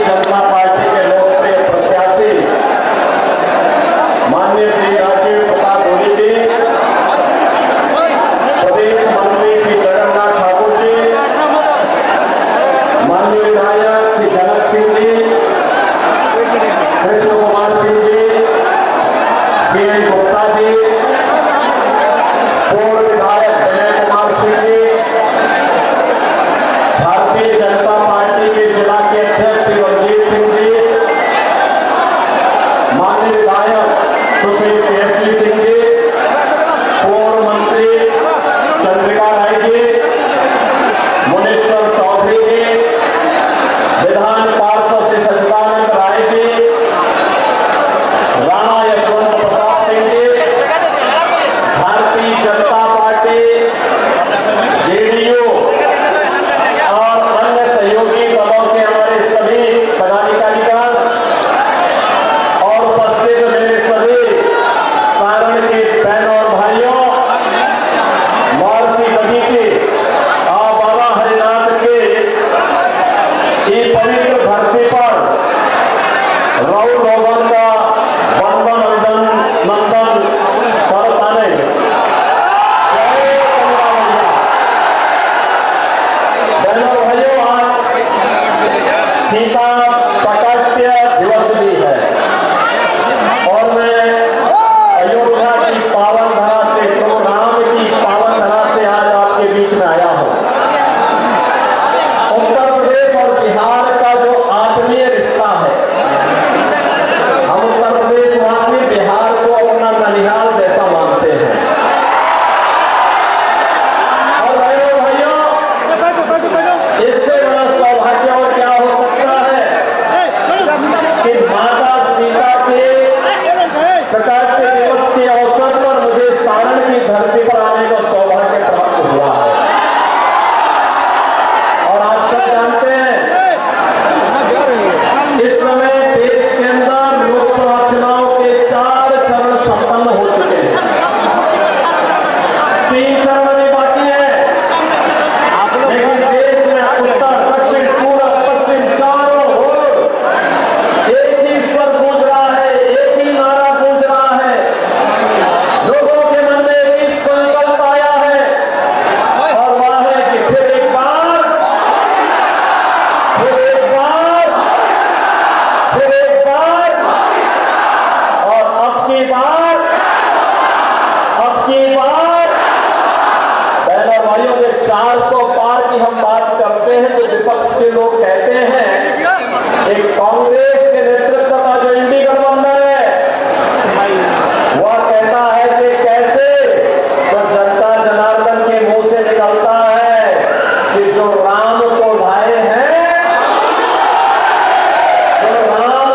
जनता party के लोकप्रिय प्रत्याशी माननीय श्री राजीव प्रताप रूडी जी, प्रदेश मंत्री श्री जगन्नाथ ठाकुर जी, माननीय विधायक श्री जनक सिंह जी, कृष्ण कुमार सिंह जी, सीएन गुप्ता जी, पूर्व विधायक विजय कुमार सिंह जी, भारतीय जनता पार्टी के जिला के अध्यक्ष श्री रंजीत सिंह जी, माननीय विधायक सुश्री सीएससी सिंह जी, पूर्व मंत्री चंद्रिका राय जी, मुनीश्वर चौधरी जी, विधान पार्षद श्री सचिदानंद राय जी, राणा यशवंत प्रताप सिंह जी, भारतीय जनता पार्टी, जेडीयू और अन्य सहयोगी दलों के हमारे सभी पदाधिकारीगण और उपस्थित मेरे सभी सारण के बहनों और भाइयों, महर्षि दधीची और बाबा हरिनाथ के ये पवित्र धरती पर राहुल रोगन का वंदन नंदन करताने बहनों और भाइयों, आज सीता प्राकट्य दिवस भी है और मैं अयोध्या की पावन धरा से, प्रभु राम की पावन धरा से आज आपके बीच में आया हूं। उत्तर प्रदेश और बिहार का जो आत्मीय रिश्ता है, हम उत्तर प्रदेश वासी बिहार को अपना ननिहाल जैसा मानते हैं। और बहनों भाइयों, इससे बड़ा सौभाग्य और क्या हो सकता है कि माता सीता के प्राकट्य दिवस के अवसर पर मुझे सारण की धरती पर आने का सौभाग्य प्राप्त हुआ है। और आप सब जानते हैं, इस समय देश के अंदर लोकसभा चुनाव के 4 चरण संपन्न हो चुके हैं, 3 चरण अभी बाकी है। लेकिन देश में उत्तर, दक्षिण, पूर्व, पश्चिम चारों ओर एक ही स्वर गूंज रहा है, एक ही नारा गूंज रहा है। लोगों के मन में एक ही संकल्प आया है और वह है कि फिर एक बार, फिर एक बार, फिर एक बार और अब की बार, अब की बार। बहनों भाइयों, ये 400 पार की हम बात करते हैं तो विपक्ष के लोग कहते हैं एक कांग्रेस के नेतृत्व का जो इंडी गठबंधन है वह कहता है कि कैसे, तो जनता जनार्दन के मुंह से निकलता है कि जो राम को लाए हैं, जो राम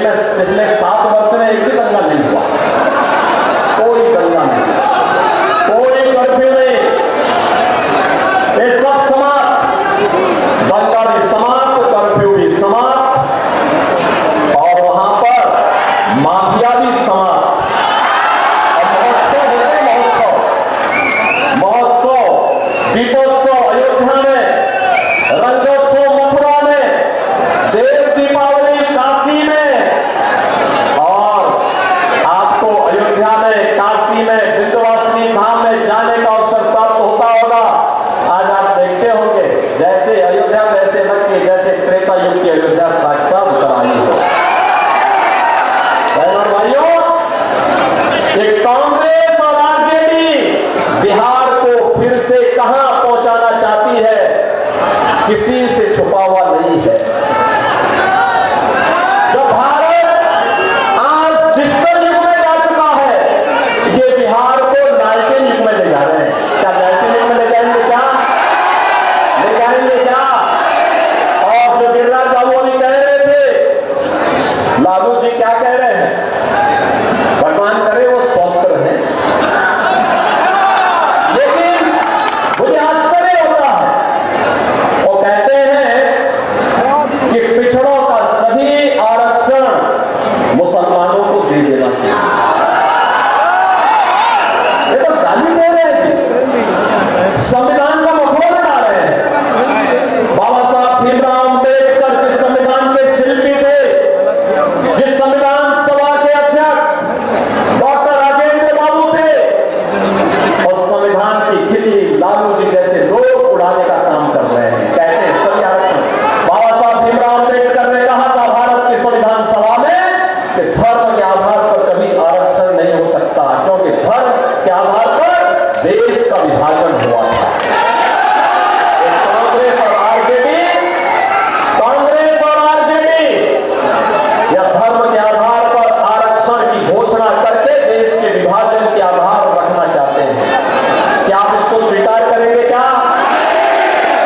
में पिछले 7 वर्ष में एक भी दंगा नहीं हुआ, कोई दंगा नहीं, कोई कर्फ्यू नहीं, ये सब समाप्त, दंगा भी समाप्त, कर्फ्यू भी समाप्त और वहां पर माफिया भी समाप्त। महोत्सव होते, महोत्सव, दीपोत्सव अयोध्या में, रंगोत्सव मथुरा में, देव दीपावली काशी में, और आपको अयोध्या में, काशी में, विंध्यवासिनी धाम में जाने का अवसर प्राप्त होता होगा। आज आप देखते होंगे जैसे अयोध्या वैसे लग के जैसे त्रेता युग की अयोध्या साक्षात उतर आई हो। भाइयों, ये कांग्रेस और आरजेडी बिहार को फिर से कहां पहुंचाना चाहती है, किसी से छुपा हुआ नहीं है। जब भारत आज डिजिटल युग में जा चुका है, ये बिहार को नाइनटीन युग में ले जा रहे हैं। क्या नाइनटीन युग में ले जाएंगे? क्या ले जाएंगे? क्या? और जो गिरिराज बाबू अभी कह रहे थे, लालू जी क्या कह रहे हैं? भगवान करे वो स्वस्थ रहे, लेकिन मुझे आश्चर्य होता है, वो कहते हैं कि पिछड़ों का सभी आरक्षण मुसलमानों को दे देना चाहिए। ये तो गाली दे रहे हैं जी, संविधान का मखौल उड़ा रहे हैं। बाबा साहब भीमराव अम्बेडकर जिस संविधान के शिल्पी थे, जिस संविधान सभा के अध्यक्ष डॉक्टर राजेंद्र बाबू थे, और संविधान की खिल्ली लालू जी जैसे लोग उड़ाने का काम कर रहे हैं। कहते हैं सभी आरक्षण। बाबा साहब भीमराव अम्बेडकर ने कहा था भारत की संविधान सभा में कि धर्म के आधार पर कभी आरक्षण नहीं हो सकता, क्योंकि धर्म के आधार पर देश का विभाजन हुआ था। कांग्रेस और आरजेडी या धर्म के आधार पर आरक्षण की घोषणा करके देश के विभाजन के आधार रखना चाहते हैं। क्या आप इसको स्वीकार करेंगे? क्या?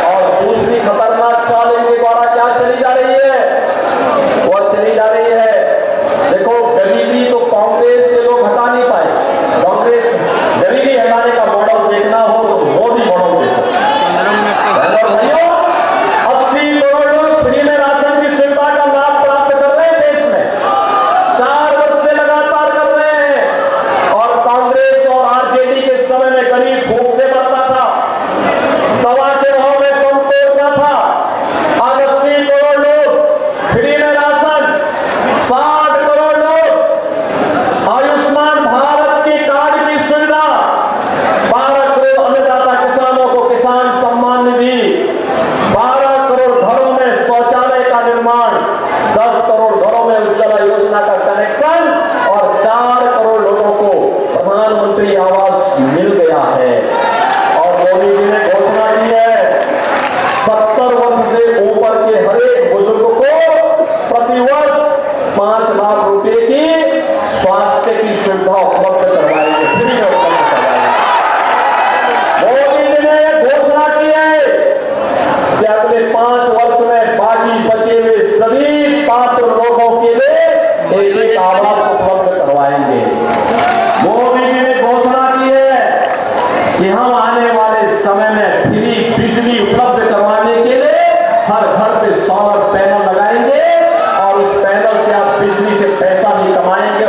और दूसरी खतरनाक चाल इनके द्वारा क्या चली जा रही है? वह चली जा रही है, देखो गरीबी तो कांग्रेस से लोग हटा नहीं पाए। कांग्रेस गरीबी हटाने का मॉडल देखना हो तो मोदी मॉडल देखो। भाइयों, 80 करोड़ लोग फ्री में राशन की सुविधा का लाभ प्राप्त कर रहे हैं देश में, 4 वर्ष से लगातार कर रहे हैं। और कांग्रेस और आरजेडी के समय में गरीब भूख से मरता था, दवा के भाव में कम तोड़ता था। आज 80 करोड़ लोग फ्री में राशन, 60 करोड़ लोग आयुष्मान भारत की कार्ड की सुविधा, 12 करोड़ अन्नदाता किसानों को किसान सम्मान निधि, 12 करोड़ घरों में शौचालय का निर्माण, 10 करोड़ घरों में उज्ज्वला योजना का कनेक्शन और 4 करोड़ लोगों को प्रधानमंत्री आवास मिल गया है। और मोदी जी ने घोषणा की है 70 वर्ष से ऊपर के हर एक बुजुर्ग को प्रतिवर्ष 5 लाख रुपए की स्वास्थ्य की सुविधा उपलब्ध करवाएंगे, फ्री में उपलब्ध करवाएंगे। मोदी जी ने यह घोषणा की है कि अगले 5 वर्ष में बाकी बचे हुए सभी पात्र लोगों के लिए एक आवास उपलब्ध करवाएंगे। मोदी जी ने घोषणा की है कि हम आने वाले समय में फ्री बिजली उपलब्ध करवाने के लिए हर घर पे सोलर पैनल लगाएंगे, और उस पैनल से आप बिजली से पैसा भी कमाएंगे